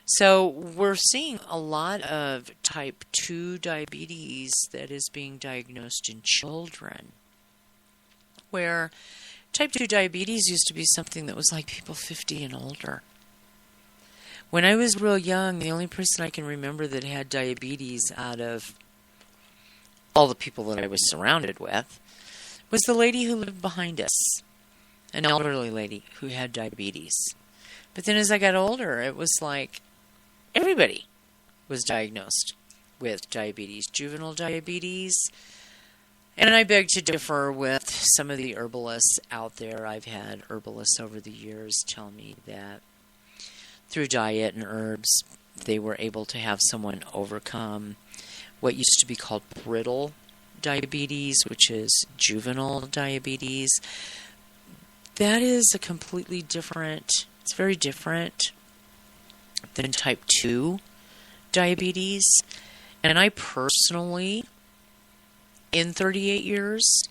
So we're seeing a lot of type 2 diabetes that is being diagnosed in children, where type 2 diabetes used to be something that was like people 50 and older. When I was real young, the only person I can remember that had diabetes out of all the people that I was surrounded with was the lady who lived behind us, an elderly lady who had diabetes. But then as I got older, it was like everybody was diagnosed with diabetes, juvenile diabetes. And I beg to differ with some of the herbalists out there. I've had herbalists over the years tell me that through diet and herbs, they were able to have someone overcome what used to be called brittle diabetes, which is juvenile diabetes. That is a completely different, it's very different than type 2 diabetes. And I personally, in 38 years,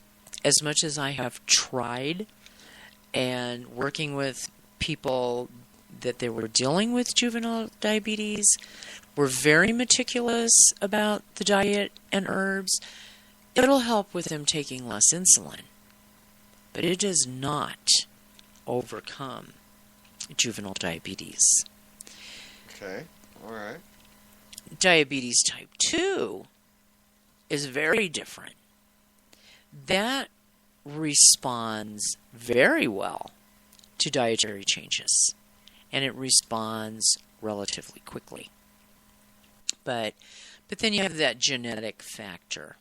as much as I have tried and working with people that they were dealing with juvenile diabetes, were very meticulous about the diet and herbs, it'll help with them taking less insulin. But it does not overcome juvenile diabetes. Okay, all right. Diabetes type 2 is very different. That responds very well to dietary changes, and it responds relatively quickly. But then you have that genetic factor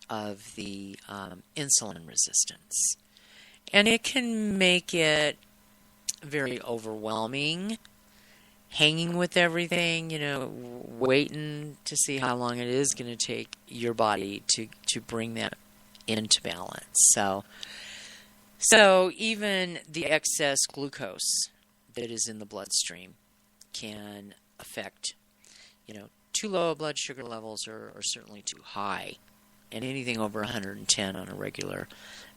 of the insulin resistance, and it can make it very overwhelming, hanging with everything, waiting to see how long it is going to take your body to bring that into balance. So even the excess glucose that is in the bloodstream can affect, too low blood sugar levels or certainly too high. And anything over 110 on a regular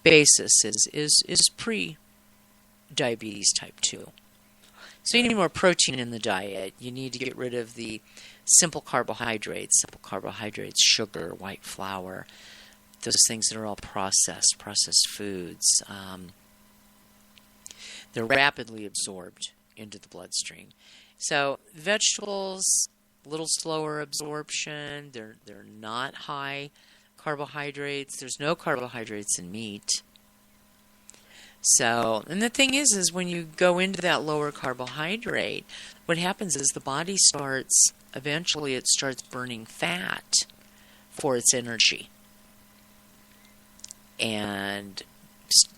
basis is pre-diabetes type 2. So you need more protein in the diet. You need to get rid of the simple carbohydrates, sugar, white flour, those things that are all processed foods. They're rapidly absorbed into the bloodstream. So vegetables, a little slower absorption. They're not high carbohydrates. There's no carbohydrates in meat. So, and the thing is when you go into that lower carbohydrate, what happens is the body starts burning fat for its energy and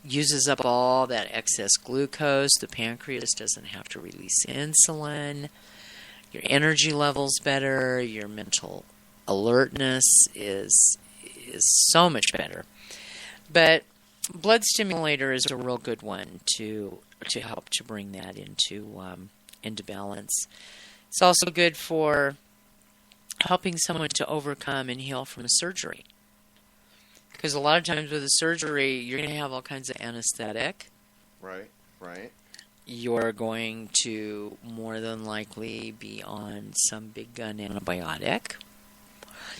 uses up all that excess glucose. The pancreas doesn't have to release insulin. Your energy level's better. Your mental alertness is so much better. But blood stimulator is a real good one to help to bring that into balance. It's also good for helping someone to overcome and heal from a surgery. Because a lot of times with a surgery, you're going to have all kinds of anesthetic. Right. You're going to more than likely be on some big gun antibiotic.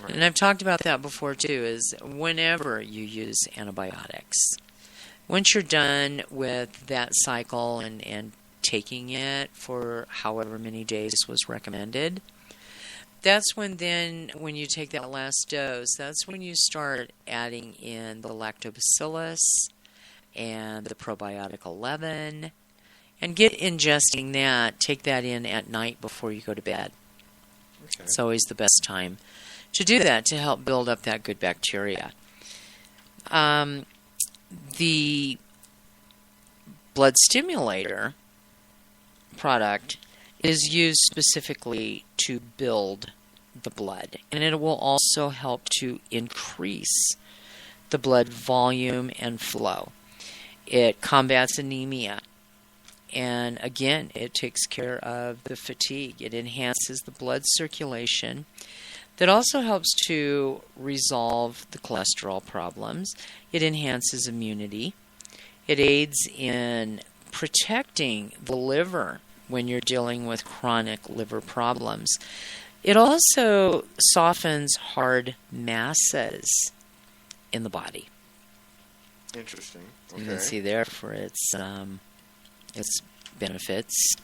Right. And I've talked about that before too, is whenever you use antibiotics, once you're done with that cycle and taking it for however many days was recommended, that's when you take that last dose, that's when you start adding in the lactobacillus and the probiotic 11 and get ingesting that. Take that in at night before you go to bed. Okay. It's always the best time to do that to help build up that good bacteria. The blood stimulator product is used specifically to build the blood, and it will also help to increase the blood volume and flow. It combats anemia, and again, it takes care of the fatigue. It enhances the blood circulation. That also helps to resolve the cholesterol problems. It enhances immunity. It aids in protecting the liver when you're dealing with chronic liver problems. It also softens hard masses in the body. Interesting. Okay. You can see there for its benefits.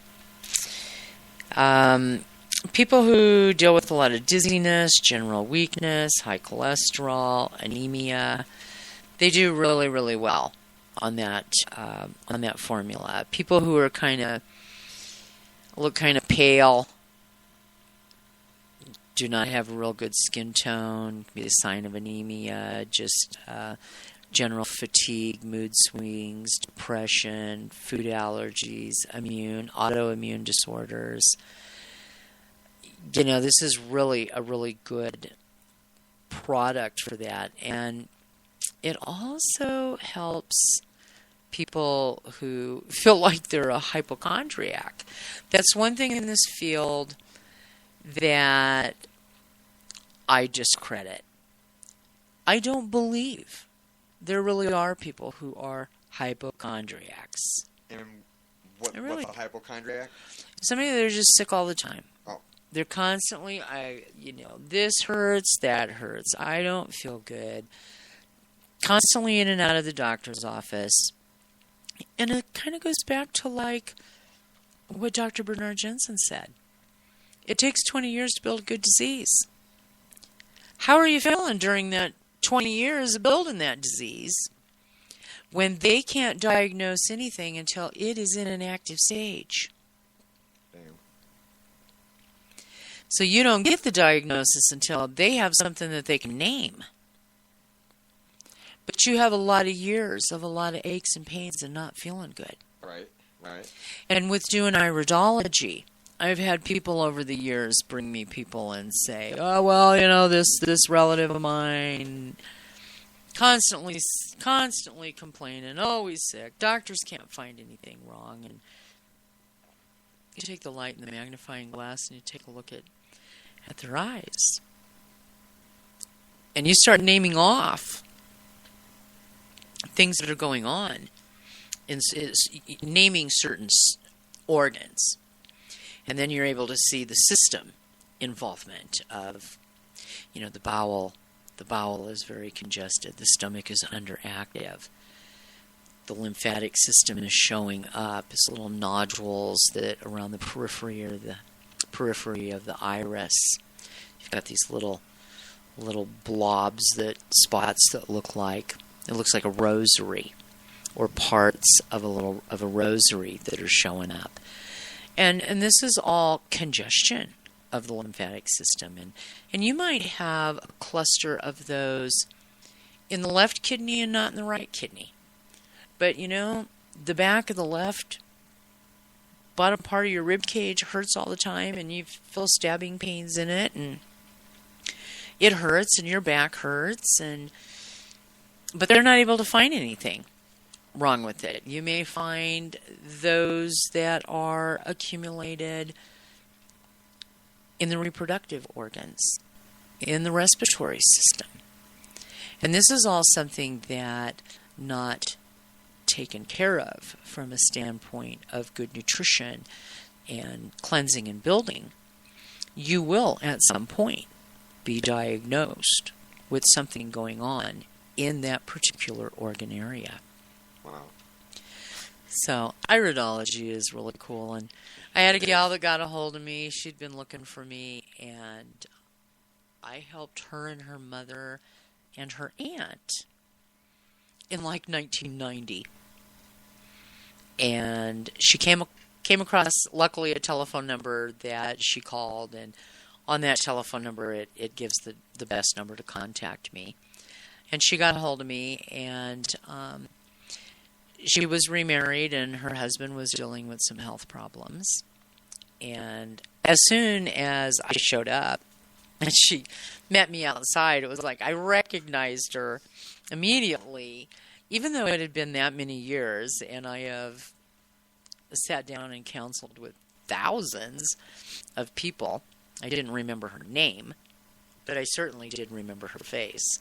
People who deal with a lot of dizziness, general weakness, high cholesterol, anemia, they do really, really well on that formula. People who are look kind of pale, do not have a real good skin tone, be a sign of anemia, just general fatigue, mood swings, depression, food allergies, autoimmune disorders. This is really a really good product for that. And it also helps people who feel like they're a hypochondriac. That's one thing in this field that I discredit. I don't believe there really are people who are hypochondriacs. And what's a hypochondriac? Somebody they're just sick all the time. Oh. They're constantly, this hurts, that hurts. I don't feel good. Constantly in and out of the doctor's office. And it kind of goes back to like what Dr. Bernard Jensen said. It takes 20 years to build good disease. How are you feeling during that 20 years of building that disease when they can't diagnose anything until it is in an active stage? Damn. So you don't get the diagnosis until they have something that they can name. But you have a lot of years of a lot of aches and pains and not feeling good. Right. And with doing iridology, I've had people over the years bring me people and say, oh, well, this relative of mine constantly complaining, always sick. Doctors can't find anything wrong. And you take the light and the magnifying glass and you take a look at their eyes. And you start naming off things that are going on, naming certain organs. And then you're able to see the system involvement of, the bowel. The bowel is very congested. The stomach is underactive. The lymphatic system is showing up as little nodules that around the periphery or the periphery of the iris. You've got these little blobs spots that looks like a rosary, or parts of a rosary that are showing up. And this is all congestion of the lymphatic system. And you might have a cluster of those in the left kidney and not in the right kidney. But, the back of the left bottom part of your rib cage hurts all the time, and you feel stabbing pains in it, and it hurts, and your back hurts, but they're not able to find anything wrong with it. You may find those that are accumulated in the reproductive organs, in the respiratory system. And this is all something that not taken care of from a standpoint of good nutrition and cleansing and building. You will at some point be diagnosed with something going on in that particular organ area. Wow. So iridology is really cool. And I had a gal that got a hold of me. She'd been looking for me, and I helped her and her mother and her aunt in like 1990. And she came across, luckily, a telephone number that she called, and on that telephone number it gives the best number to contact me. And she got a hold of me, and she was remarried, and her husband was dealing with some health problems. And as soon as I showed up, and she met me outside, it was like I recognized her immediately, even though it had been that many years, and I have sat down and counseled with thousands of people. I didn't remember her name, but I certainly did remember her face.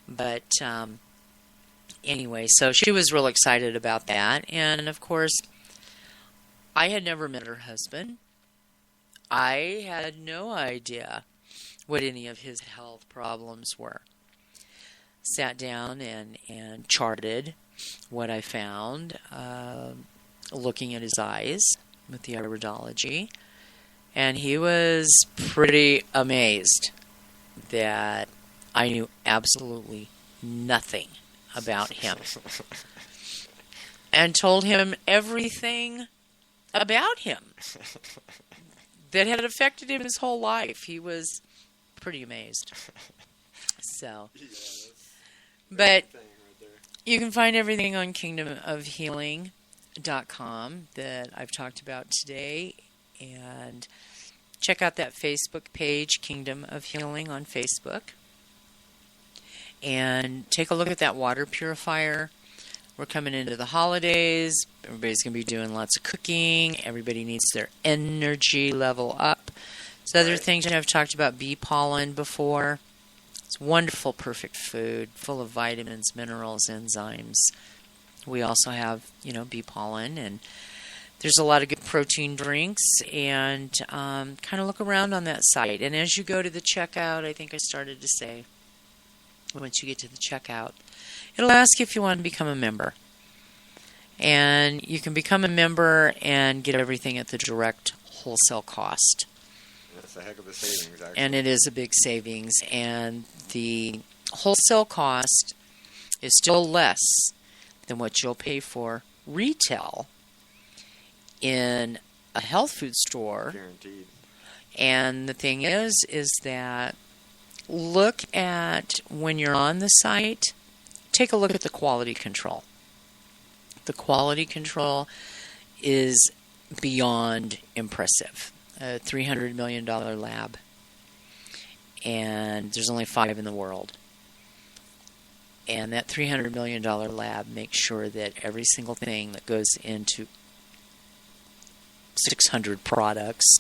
But anyway, so she was real excited about that. And, of course, I had never met her husband. I had no idea what any of his health problems were. Sat down and charted what I found, looking at his eyes with the iridology. And he was pretty amazed that I knew absolutely nothing about him. And told him everything about him that had affected him his whole life. He was pretty amazed. So, but you can find everything on kingdomofhealing.com that I've talked about today. And check out that Facebook page, Kingdom of Healing, on Facebook. and take a look at that water purifier. We're coming into the holidays. Everybody's going to be doing lots of cooking. Everybody needs their energy level up. So other things, I've talked about bee pollen before. It's wonderful, perfect food, full of vitamins, minerals, enzymes. We also have, bee pollen, and there's a lot of good protein drinks, and kind of look around on that site. And as you go to the checkout, I think I started to say, once you get to the checkout, it'll ask you if you want to become a member. And you can become a member and get everything at the direct wholesale cost. That's a heck of a savings, actually. And it is a big savings. And the wholesale cost is still less than what you'll pay for retail in a health food store. Guaranteed. And the thing is that look at, when you're on the site, take a look at the quality control. The quality control is beyond impressive. A $300 million lab. And there's only 5 in the world. And that $300 million lab makes sure that every single thing that goes into 600 products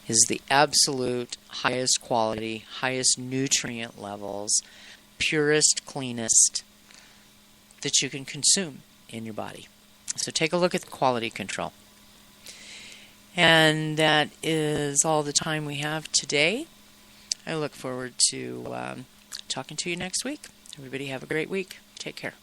is the absolute highest quality, highest nutrient levels, purest, cleanest that you can consume in your body. So take a look at the quality control. And that is all the time we have today. I look forward to talking to you next week. Everybody have a great week. Take care.